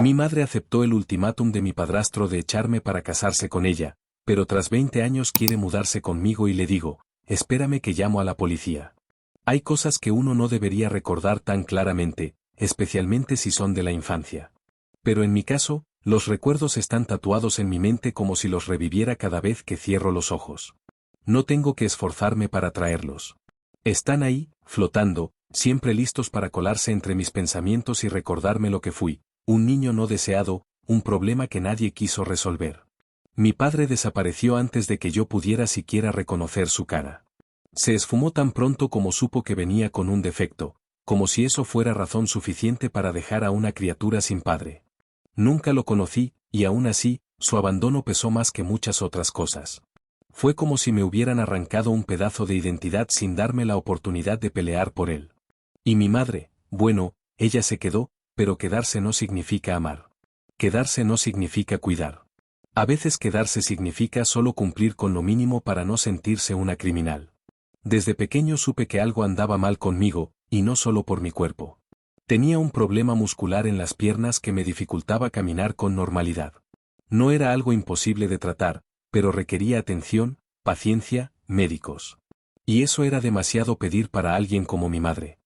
Mi madre aceptó el ultimátum de mi padrastro de echarme para casarse con ella, pero tras 20 años quiere mudarse conmigo y le digo, espérame que llamo a la policía. Hay cosas que uno no debería recordar tan claramente, especialmente si son de la infancia. Pero en mi caso, los recuerdos están tatuados en mi mente como si los reviviera cada vez que cierro los ojos. No tengo que esforzarme para traerlos. Están ahí, flotando, siempre listos para colarse entre mis pensamientos y recordarme lo que fui, un niño no deseado, un problema que nadie quiso resolver. Mi padre desapareció antes de que yo pudiera siquiera reconocer su cara. Se esfumó tan pronto como supo que venía con un defecto, como si eso fuera razón suficiente para dejar a una criatura sin padre. Nunca lo conocí, y aún así, su abandono pesó más que muchas otras cosas. Fue como si me hubieran arrancado un pedazo de identidad sin darme la oportunidad de pelear por él. Y mi madre, bueno, ella se quedó, pero quedarse no significa amar. Quedarse no significa cuidar. A veces quedarse significa solo cumplir con lo mínimo para no sentirse una criminal. Desde pequeño supe que algo andaba mal conmigo, y no solo por mi cuerpo. Tenía un problema muscular en las piernas que me dificultaba caminar con normalidad. No era algo imposible de tratar, pero requería atención, paciencia, médicos. Y eso era demasiado pedir para alguien como mi madre.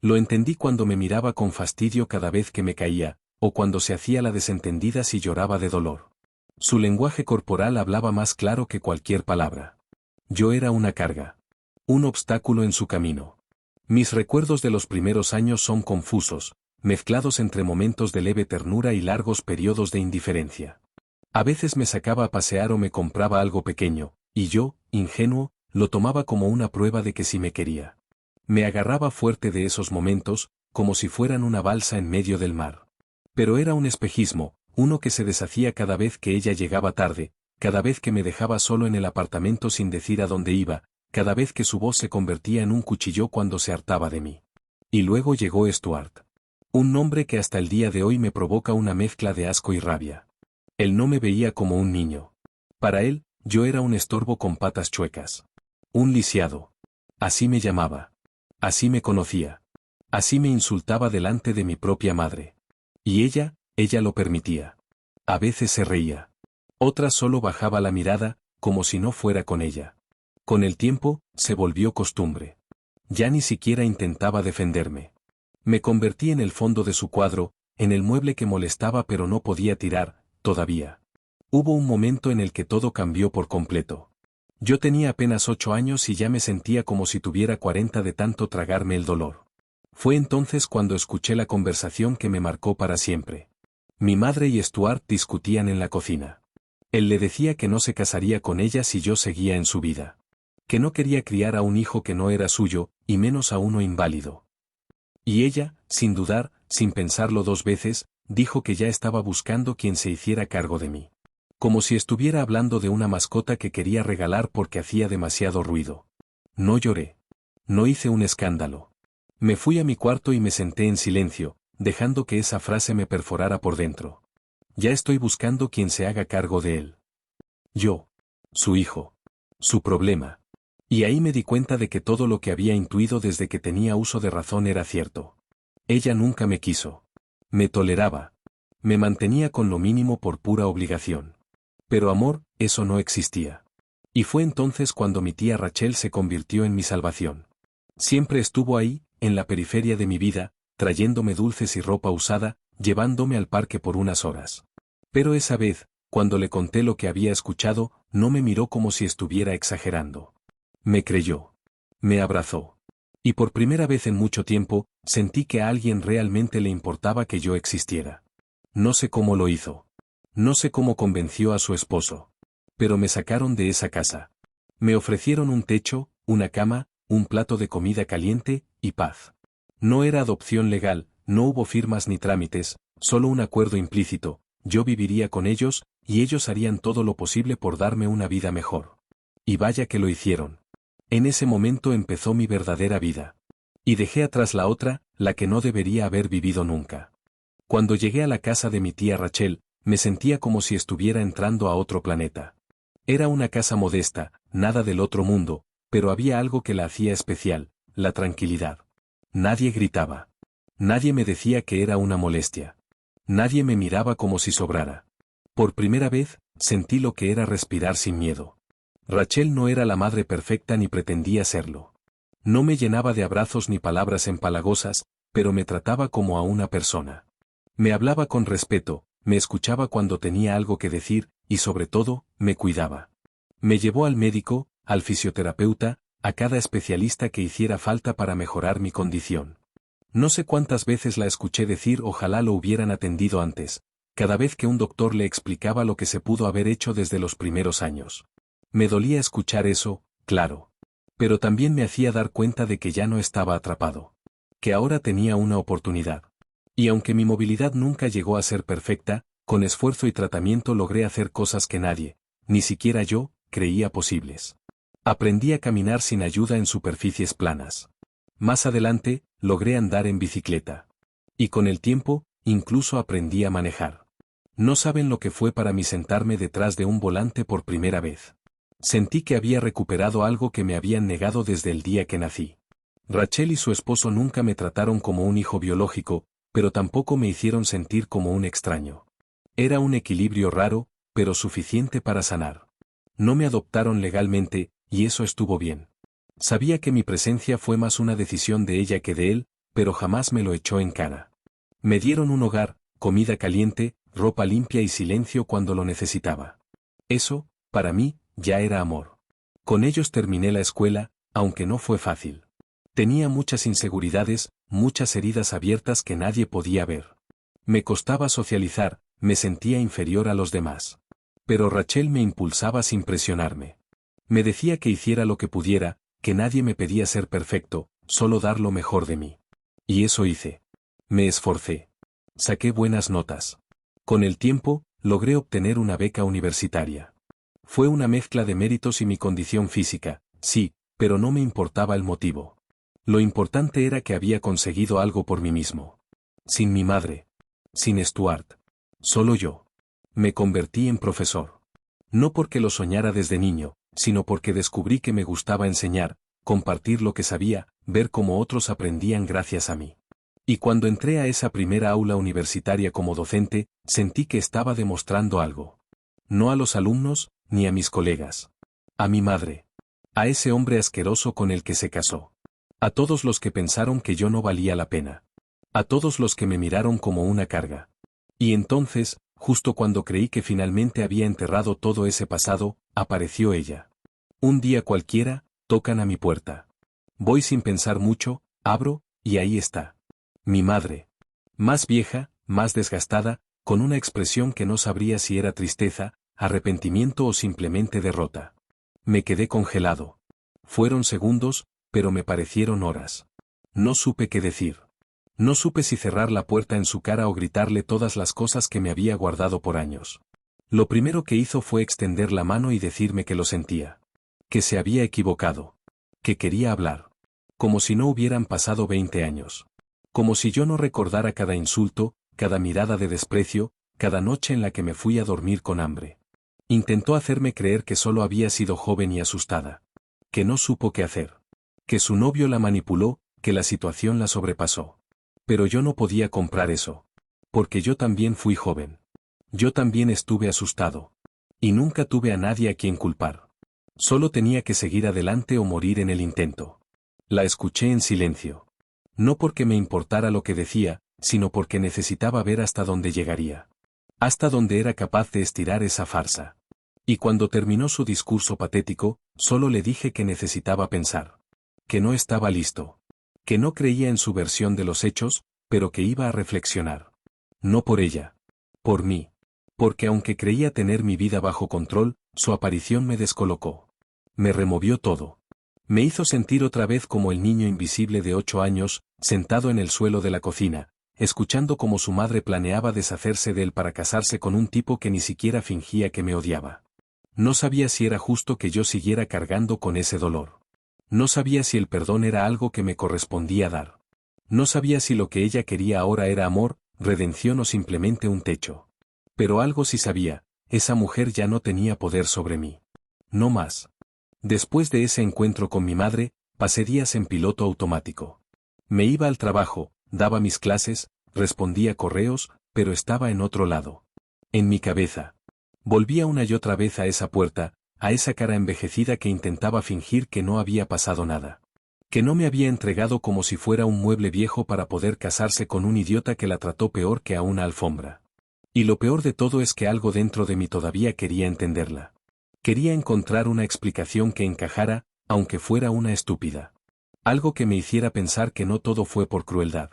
Lo entendí cuando me miraba con fastidio cada vez que me caía, o cuando se hacía la desentendida si lloraba de dolor. Su lenguaje corporal hablaba más claro que cualquier palabra. Yo era una carga. Un obstáculo en su camino. Mis recuerdos de los primeros años son confusos, mezclados entre momentos de leve ternura y largos periodos de indiferencia. A veces me sacaba a pasear o me compraba algo pequeño, y yo, ingenuo, lo tomaba como una prueba de que sí me quería. Me agarraba fuerte de esos momentos, como si fueran una balsa en medio del mar. Pero era un espejismo, uno que se deshacía cada vez que ella llegaba tarde, cada vez que me dejaba solo en el apartamento sin decir a dónde iba, cada vez que su voz se convertía en un cuchillo cuando se hartaba de mí. Y luego llegó Stuart. Un nombre que hasta el día de hoy me provoca una mezcla de asco y rabia. Él no me veía como un niño. Para él, yo era un estorbo con patas chuecas. Un lisiado. Así me llamaba. Así me conocía. Así me insultaba delante de mi propia madre. Y ella lo permitía. A veces se reía. Otras solo bajaba la mirada, como si no fuera con ella. Con el tiempo, se volvió costumbre. Ya ni siquiera intentaba defenderme. Me convertí en el fondo de su cuadro, en el mueble que molestaba pero no podía tirar, todavía. Hubo un momento en el que todo cambió por completo. Yo tenía apenas 8 años y ya me sentía como si tuviera 40 de tanto tragarme el dolor. Fue entonces cuando escuché la conversación que me marcó para siempre. Mi madre y Stuart discutían en la cocina. Él le decía que no se casaría con ella si yo seguía en su vida. Que no quería criar a un hijo que no era suyo, y menos a uno inválido. Y ella, sin dudar, sin pensarlo 2 veces, dijo que ya estaba buscando quien se hiciera cargo de mí. Como si estuviera hablando de una mascota que quería regalar porque hacía demasiado ruido. No lloré. No hice un escándalo. Me fui a mi cuarto y me senté en silencio, dejando que esa frase me perforara por dentro. Ya estoy buscando quien se haga cargo de él. Yo. Su hijo. Su problema. Y ahí me di cuenta de que todo lo que había intuido desde que tenía uso de razón era cierto. Ella nunca me quiso. Me toleraba. Me mantenía con lo mínimo por pura obligación. Pero amor, eso no existía. Y fue entonces cuando mi tía Rachel se convirtió en mi salvación. Siempre estuvo ahí, en la periferia de mi vida, trayéndome dulces y ropa usada, llevándome al parque por unas horas. Pero esa vez, cuando le conté lo que había escuchado, no me miró como si estuviera exagerando. Me creyó. Me abrazó. Y por primera vez en mucho tiempo, sentí que a alguien realmente le importaba que yo existiera. No sé cómo lo hizo. No sé cómo convenció a su esposo. Pero me sacaron de esa casa. Me ofrecieron un techo, una cama, un plato de comida caliente, y paz. No era adopción legal, no hubo firmas ni trámites, solo un acuerdo implícito, yo viviría con ellos, y ellos harían todo lo posible por darme una vida mejor. Y vaya que lo hicieron. En ese momento empezó mi verdadera vida. Y dejé atrás la otra, la que no debería haber vivido nunca. Cuando llegué a la casa de mi tía Rachel, me sentía como si estuviera entrando a otro planeta. Era una casa modesta, nada del otro mundo, pero había algo que la hacía especial, la tranquilidad. Nadie gritaba. Nadie me decía que era una molestia. Nadie me miraba como si sobrara. Por primera vez, sentí lo que era respirar sin miedo. Rachel no era la madre perfecta ni pretendía serlo. No me llenaba de abrazos ni palabras empalagosas, pero me trataba como a una persona. Me hablaba con respeto, me escuchaba cuando tenía algo que decir, y sobre todo, me cuidaba. Me llevó al médico, al fisioterapeuta, a cada especialista que hiciera falta para mejorar mi condición. No sé cuántas veces la escuché decir ojalá lo hubieran atendido antes, cada vez que un doctor le explicaba lo que se pudo haber hecho desde los primeros años. Me dolía escuchar eso, claro. Pero también me hacía dar cuenta de que ya no estaba atrapado. Que ahora tenía una oportunidad. Y aunque mi movilidad nunca llegó a ser perfecta, con esfuerzo y tratamiento logré hacer cosas que nadie, ni siquiera yo, creía posibles. Aprendí a caminar sin ayuda en superficies planas. Más adelante, logré andar en bicicleta. Y con el tiempo, incluso aprendí a manejar. No saben lo que fue para mí sentarme detrás de un volante por primera vez. Sentí que había recuperado algo que me habían negado desde el día que nací. Rachel y su esposo nunca me trataron como un hijo biológico, pero tampoco me hicieron sentir como un extraño. Era un equilibrio raro, pero suficiente para sanar. No me adoptaron legalmente, y eso estuvo bien. Sabía que mi presencia fue más una decisión de ella que de él, pero jamás me lo echó en cara. Me dieron un hogar, comida caliente, ropa limpia y silencio cuando lo necesitaba. Eso, para mí, ya era amor. Con ellos terminé la escuela, aunque no fue fácil. Tenía muchas inseguridades, muchas heridas abiertas que nadie podía ver. Me costaba socializar, me sentía inferior a los demás. Pero Rachel me impulsaba sin presionarme. Me decía que hiciera lo que pudiera, que nadie me pedía ser perfecto, solo dar lo mejor de mí. Y eso hice. Me esforcé. Saqué buenas notas. Con el tiempo, logré obtener una beca universitaria. Fue una mezcla de méritos y mi condición física, sí, pero no me importaba el motivo. Lo importante era que había conseguido algo por mí mismo. Sin mi madre. Sin Stuart. Solo yo. Me convertí en profesor. No porque lo soñara desde niño, sino porque descubrí que me gustaba enseñar, compartir lo que sabía, ver cómo otros aprendían gracias a mí. Y cuando entré a esa primera aula universitaria como docente, sentí que estaba demostrando algo. No a los alumnos, ni a mis colegas. A mi madre. A ese hombre asqueroso con el que se casó. A todos los que pensaron que yo no valía la pena. A todos los que me miraron como una carga. Y entonces, justo cuando creí que finalmente había enterrado todo ese pasado, apareció ella. Un día cualquiera, tocan a mi puerta. Voy sin pensar mucho, abro, y ahí está. Mi madre. Más vieja, más desgastada, con una expresión que no sabría si era tristeza, arrepentimiento o simplemente derrota. Me quedé congelado. Fueron segundos, pero me parecieron horas. No supe qué decir. No supe si cerrar la puerta en su cara o gritarle todas las cosas que me había guardado por años. Lo primero que hizo fue extender la mano y decirme que lo sentía. Que se había equivocado. Que quería hablar. Como si no hubieran pasado 20 años. Como si yo no recordara cada insulto, cada mirada de desprecio, cada noche en la que me fui a dormir con hambre. Intentó hacerme creer que solo había sido joven y asustada. Que no supo qué hacer. Que su novio la manipuló, que la situación la sobrepasó. Pero yo no podía comprar eso. Porque yo también fui joven. Yo también estuve asustado. Y nunca tuve a nadie a quien culpar. Solo tenía que seguir adelante o morir en el intento. La escuché en silencio. No porque me importara lo que decía, sino porque necesitaba ver hasta dónde llegaría. Hasta dónde era capaz de estirar esa farsa. Y cuando terminó su discurso patético, solo le dije que necesitaba pensar. Que no estaba listo. Que no creía en su versión de los hechos, pero que iba a reflexionar. No por ella. Por mí. Porque aunque creía tener mi vida bajo control, su aparición me descolocó. Me removió todo. Me hizo sentir otra vez como el niño invisible de 8 años, sentado en el suelo de la cocina, escuchando cómo su madre planeaba deshacerse de él para casarse con un tipo que ni siquiera fingía que me odiaba. No sabía si era justo que yo siguiera cargando con ese dolor. No sabía si el perdón era algo que me correspondía dar. No sabía si lo que ella quería ahora era amor, redención o simplemente un techo. Pero algo sí sabía, esa mujer ya no tenía poder sobre mí. No más. Después de ese encuentro con mi madre, pasé días en piloto automático. Me iba al trabajo, daba mis clases, respondía correos, pero estaba en otro lado. En mi cabeza. Volvía una y otra vez a esa puerta, a esa cara envejecida que intentaba fingir que no había pasado nada. Que no me había entregado como si fuera un mueble viejo para poder casarse con un idiota que la trató peor que a una alfombra. Y lo peor de todo es que algo dentro de mí todavía quería entenderla. Quería encontrar una explicación que encajara, aunque fuera una estúpida. Algo que me hiciera pensar que no todo fue por crueldad.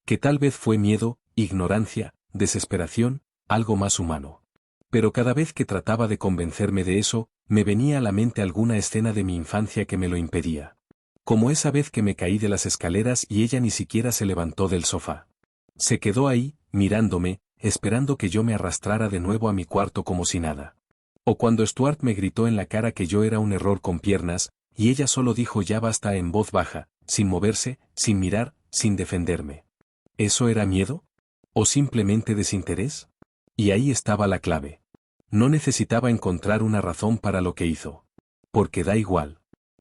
Que tal vez fue miedo, ignorancia, desesperación, algo más humano. Pero cada vez que trataba de convencerme de eso, me venía a la mente alguna escena de mi infancia que me lo impedía. Como esa vez que me caí de las escaleras y ella ni siquiera se levantó del sofá. Se quedó ahí, mirándome, esperando que yo me arrastrara de nuevo a mi cuarto como si nada. O cuando Stuart me gritó en la cara que yo era un error con piernas, y ella solo dijo ya basta en voz baja, sin moverse, sin mirar, sin defenderme. ¿Eso era miedo? ¿O simplemente desinterés? Y ahí estaba la clave. No necesitaba encontrar una razón para lo que hizo. Porque da igual.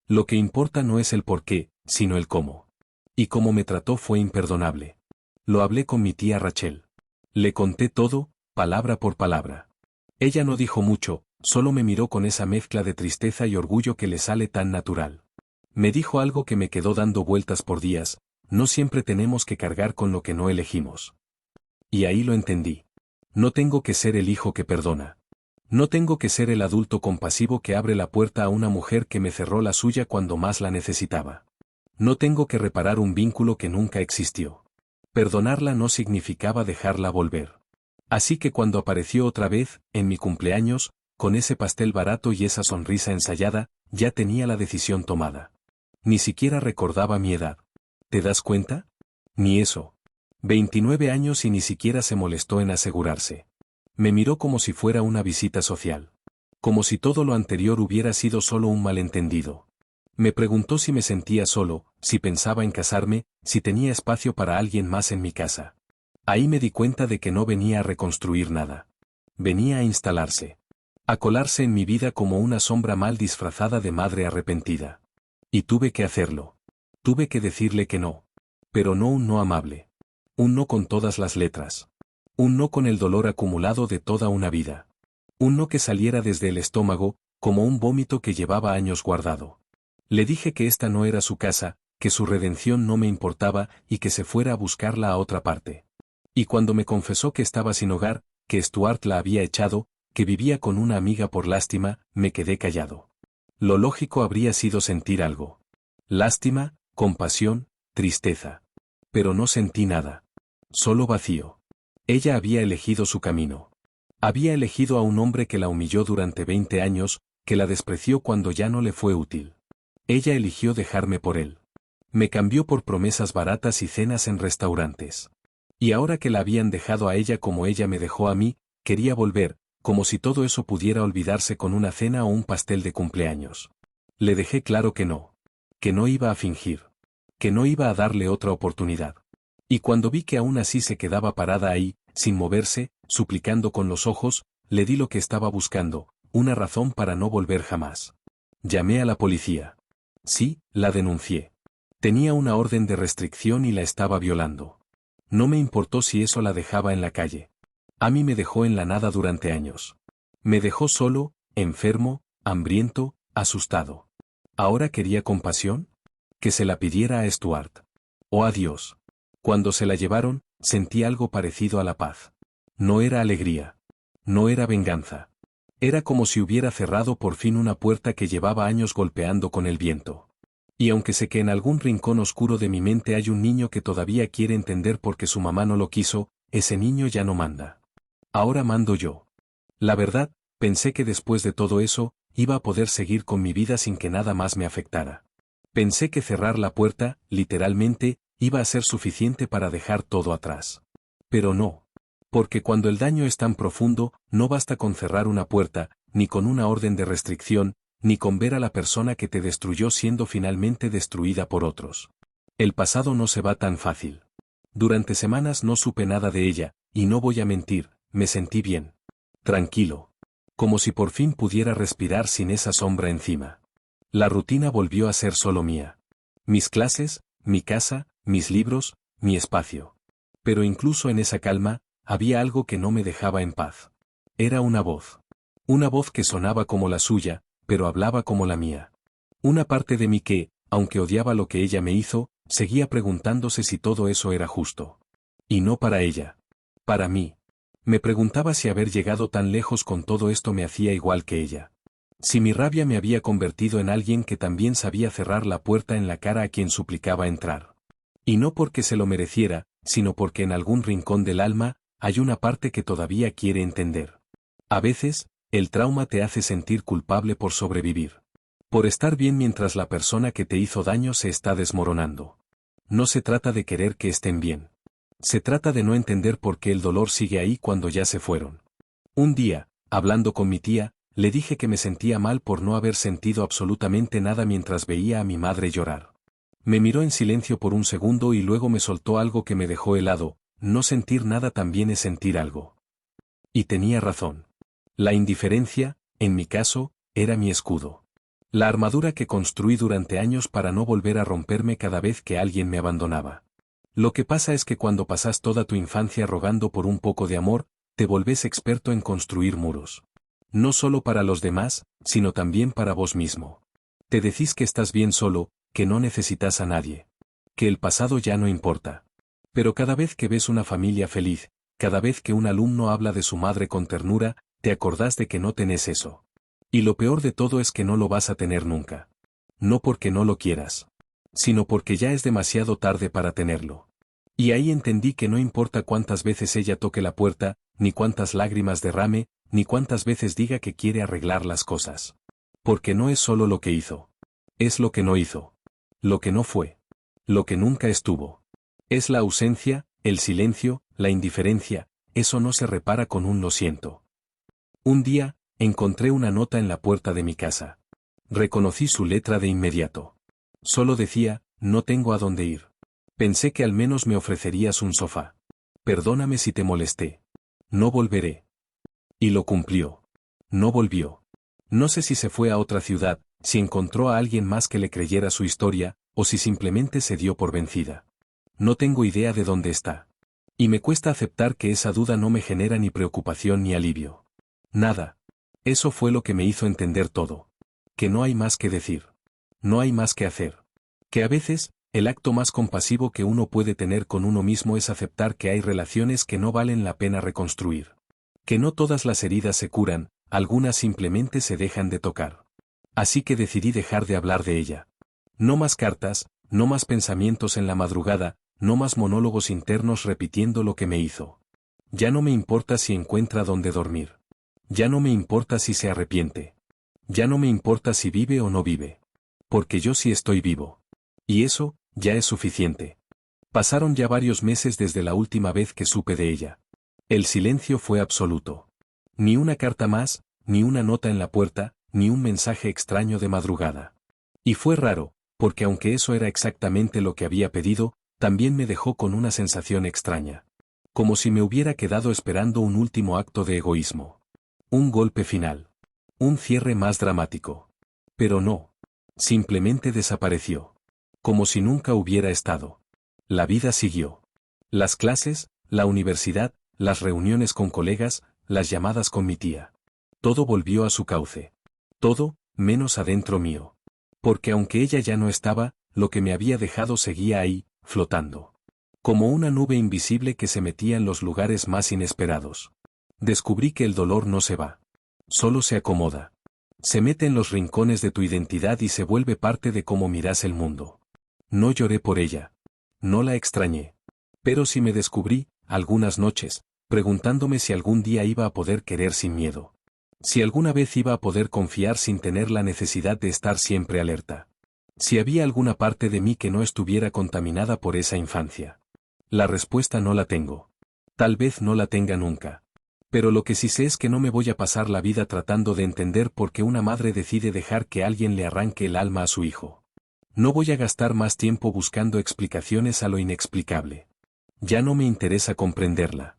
Lo que importa no es el por qué, sino el cómo. Y cómo me trató fue imperdonable. Lo hablé con mi tía Rachel. Le conté todo, palabra por palabra. Ella no dijo mucho, solo me miró con esa mezcla de tristeza y orgullo que le sale tan natural. Me dijo algo que me quedó dando vueltas por días: no siempre tenemos que cargar con lo que no elegimos. Y ahí lo entendí. No tengo que ser el hijo que perdona. No tengo que ser el adulto compasivo que abre la puerta a una mujer que me cerró la suya cuando más la necesitaba. No tengo que reparar un vínculo que nunca existió. Perdonarla no significaba dejarla volver. Así que cuando apareció otra vez, en mi cumpleaños, con ese pastel barato y esa sonrisa ensayada, ya tenía la decisión tomada. Ni siquiera recordaba mi edad. ¿Te das cuenta? Ni eso. 29 años y ni siquiera se molestó en asegurarse. Me miró como si fuera una visita social. Como si todo lo anterior hubiera sido solo un malentendido. Me preguntó si me sentía solo, si pensaba en casarme, si tenía espacio para alguien más en mi casa. Ahí me di cuenta de que no venía a reconstruir nada. Venía a instalarse. A colarse en mi vida como una sombra mal disfrazada de madre arrepentida. Y tuve que hacerlo. Tuve que decirle que no. Pero no un no amable. Un no con todas las letras. Un no con el dolor acumulado de toda una vida. Un no que saliera desde el estómago, como un vómito que llevaba años guardado. Le dije que esta no era su casa, que su redención no me importaba y que se fuera a buscarla a otra parte. Y cuando me confesó que estaba sin hogar, que Stuart la había echado, que vivía con una amiga por lástima, me quedé callado. Lo lógico habría sido sentir algo. Lástima, compasión, tristeza. Pero no sentí nada. Solo vacío. Ella había elegido su camino. Había elegido a un hombre que la humilló durante 20 años, que la despreció cuando ya no le fue útil. Ella eligió dejarme por él. Me cambió por promesas baratas y cenas en restaurantes. Y ahora que la habían dejado a ella como ella me dejó a mí, quería volver, como si todo eso pudiera olvidarse con una cena o un pastel de cumpleaños. Le dejé claro que no. Que no iba a fingir. Que no iba a darle otra oportunidad. Y cuando vi que aún así se quedaba parada ahí, sin moverse, suplicando con los ojos, le di lo que estaba buscando, una razón para no volver jamás. Llamé a la policía. Sí, la denuncié. Tenía una orden de restricción y la estaba violando. No me importó si eso la dejaba en la calle. A mí me dejó en la nada durante años. Me dejó solo, enfermo, hambriento, asustado. ¿Ahora quería compasión? Que se la pidiera a Stuart. Oh adiós. Cuando se la llevaron, sentí algo parecido a la paz. No era alegría. No era venganza. Era como si hubiera cerrado por fin una puerta que llevaba años golpeando con el viento. Y aunque sé que en algún rincón oscuro de mi mente hay un niño que todavía quiere entender por qué su mamá no lo quiso, ese niño ya no manda. Ahora mando yo. La verdad, pensé que después de todo eso, iba a poder seguir con mi vida sin que nada más me afectara. Pensé que cerrar la puerta, literalmente, iba a ser suficiente para dejar todo atrás. Pero no. Porque cuando el daño es tan profundo, no basta con cerrar una puerta, ni con una orden de restricción, ni con ver a la persona que te destruyó siendo finalmente destruida por otros. El pasado no se va tan fácil. Durante semanas no supe nada de ella, y no voy a mentir, me sentí bien. Tranquilo. Como si por fin pudiera respirar sin esa sombra encima. La rutina volvió a ser solo mía. Mis clases, mi casa, mis libros, mi espacio. Pero incluso en esa calma, había algo que no me dejaba en paz. Era una voz. Una voz que sonaba como la suya, pero hablaba como la mía. Una parte de mí que, aunque odiaba lo que ella me hizo, seguía preguntándose si todo eso era justo. Y no para ella. Para mí. Me preguntaba si haber llegado tan lejos con todo esto me hacía igual que ella. Si mi rabia me había convertido en alguien que también sabía cerrar la puerta en la cara a quien suplicaba entrar. Y no porque se lo mereciera, sino porque en algún rincón del alma, hay una parte que todavía quiere entender. A veces, el trauma te hace sentir culpable por sobrevivir. Por estar bien mientras la persona que te hizo daño se está desmoronando. No se trata de querer que estén bien. Se trata de no entender por qué el dolor sigue ahí cuando ya se fueron. Un día, hablando con mi tía, le dije que me sentía mal por no haber sentido absolutamente nada mientras veía a mi madre llorar. Me miró en silencio por un segundo y luego me soltó algo que me dejó helado: no sentir nada también es sentir algo. Y tenía razón. La indiferencia, en mi caso, era mi escudo. La armadura que construí durante años para no volver a romperme cada vez que alguien me abandonaba. Lo que pasa es que cuando pasas toda tu infancia rogando por un poco de amor, te volvés experto en construir muros. No solo para los demás, sino también para vos mismo. Te decís que estás bien solo, que no necesitas a nadie. Que el pasado ya no importa. Pero cada vez que ves una familia feliz, cada vez que un alumno habla de su madre con ternura, te acordás de que no tenés eso. Y lo peor de todo es que no lo vas a tener nunca. No porque no lo quieras, sino porque ya es demasiado tarde para tenerlo. Y ahí entendí que no importa cuántas veces ella toque la puerta, ni cuántas lágrimas derrame, ni cuántas veces diga que quiere arreglar las cosas. Porque no es solo lo que hizo. Es lo que no hizo. Lo que no fue. Lo que nunca estuvo. Es la ausencia, el silencio, la indiferencia. Eso no se repara con un lo siento. Un día, encontré una nota en la puerta de mi casa. Reconocí su letra de inmediato. Solo decía: no tengo a dónde ir. Pensé que al menos me ofrecerías un sofá. Perdóname si te molesté. No volveré. Y lo cumplió. No volvió. No sé si se fue a otra ciudad, si encontró a alguien más que le creyera su historia, o si simplemente se dio por vencida. No tengo idea de dónde está. Y me cuesta aceptar que esa duda no me genera ni preocupación ni alivio. Nada. Eso fue lo que me hizo entender todo. Que no hay más que decir. No hay más que hacer. Que a veces, el acto más compasivo que uno puede tener con uno mismo es aceptar que hay relaciones que no valen la pena reconstruir. Que no todas las heridas se curan, algunas simplemente se dejan de tocar. Así que decidí dejar de hablar de ella. No más cartas, no más pensamientos en la madrugada, no más monólogos internos repitiendo lo que me hizo. Ya no me importa si encuentra dónde dormir. Ya no me importa si se arrepiente. Ya no me importa si vive o no vive. Porque yo sí estoy vivo. Y eso, ya es suficiente. Pasaron ya varios meses desde la última vez que supe de ella. El silencio fue absoluto. Ni una carta más, ni una nota en la puerta, ni un mensaje extraño de madrugada. Y fue raro, porque aunque eso era exactamente lo que había pedido, también me dejó con una sensación extraña. Como si me hubiera quedado esperando un último acto de egoísmo. Un golpe final. Un cierre más dramático. Pero no. Simplemente desapareció. Como si nunca hubiera estado. La vida siguió. Las clases, la universidad, las reuniones con colegas, las llamadas con mi tía. Todo volvió a su cauce. Todo, menos adentro mío. Porque aunque ella ya no estaba, lo que me había dejado seguía ahí, flotando. Como una nube invisible que se metía en los lugares más inesperados. Descubrí que el dolor no se va. Solo se acomoda. Se mete en los rincones de tu identidad y se vuelve parte de cómo miras el mundo. No lloré por ella. No la extrañé. Pero sí me descubrí, algunas noches, preguntándome si algún día iba a poder querer sin miedo. Si alguna vez iba a poder confiar sin tener la necesidad de estar siempre alerta. Si había alguna parte de mí que no estuviera contaminada por esa infancia. La respuesta no la tengo. Tal vez no la tenga nunca. Pero lo que sí sé es que no me voy a pasar la vida tratando de entender por qué una madre decide dejar que alguien le arranque el alma a su hijo. No voy a gastar más tiempo buscando explicaciones a lo inexplicable. Ya no me interesa comprenderla.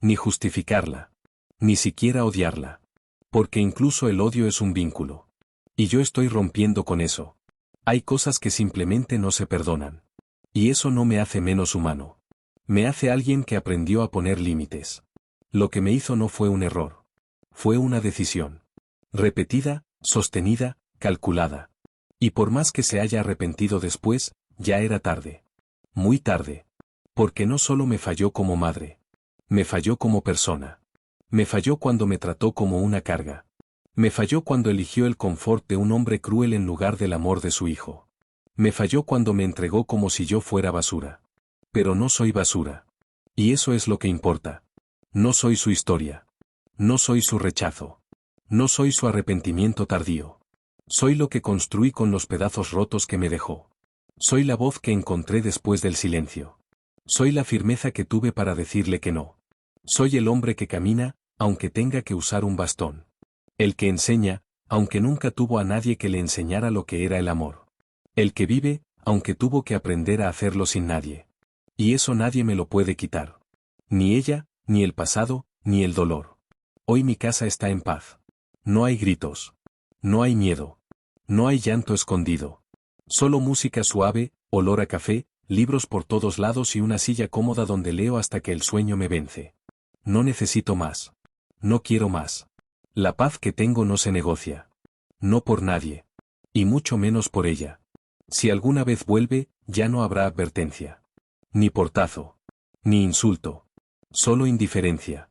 Ni justificarla. Ni siquiera odiarla. Porque incluso el odio es un vínculo. Y yo estoy rompiendo con eso. Hay cosas que simplemente no se perdonan. Y eso no me hace menos humano. Me hace alguien que aprendió a poner límites. Lo que me hizo no fue un error. Fue una decisión. Repetida, sostenida, calculada. Y por más que se haya arrepentido después, ya era tarde. Muy tarde. Porque no solo me falló como madre. Me falló como persona. Me falló cuando me trató como una carga. Me falló cuando eligió el confort de un hombre cruel en lugar del amor de su hijo. Me falló cuando me entregó como si yo fuera basura. Pero no soy basura. Y eso es lo que importa. No soy su historia. No soy su rechazo. No soy su arrepentimiento tardío. Soy lo que construí con los pedazos rotos que me dejó. Soy la voz que encontré después del silencio. Soy la firmeza que tuve para decirle que no. Soy el hombre que camina, aunque tenga que usar un bastón. El que enseña, aunque nunca tuvo a nadie que le enseñara lo que era el amor. El que vive, aunque tuvo que aprender a hacerlo sin nadie. Y eso nadie me lo puede quitar. Ni ella, ni el pasado, ni el dolor. Hoy mi casa está en paz. No hay gritos. No hay miedo. No hay llanto escondido. Solo música suave, olor a café, libros por todos lados y una silla cómoda donde leo hasta que el sueño me vence. No necesito más. No quiero más. La paz que tengo no se negocia. No por nadie. Y mucho menos por ella. Si alguna vez vuelve, ya no habrá advertencia. Ni portazo. Ni insulto. Solo indiferencia.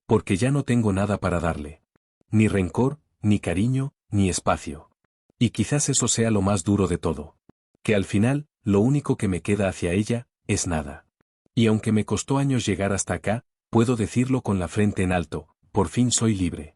Porque ya no tengo nada para darle. Ni rencor, ni cariño, ni espacio. Y quizás eso sea lo más duro de todo. Que al final, lo único que me queda hacia ella, es nada. Y aunque me costó años llegar hasta acá, puedo decirlo con la frente en alto, por fin soy libre.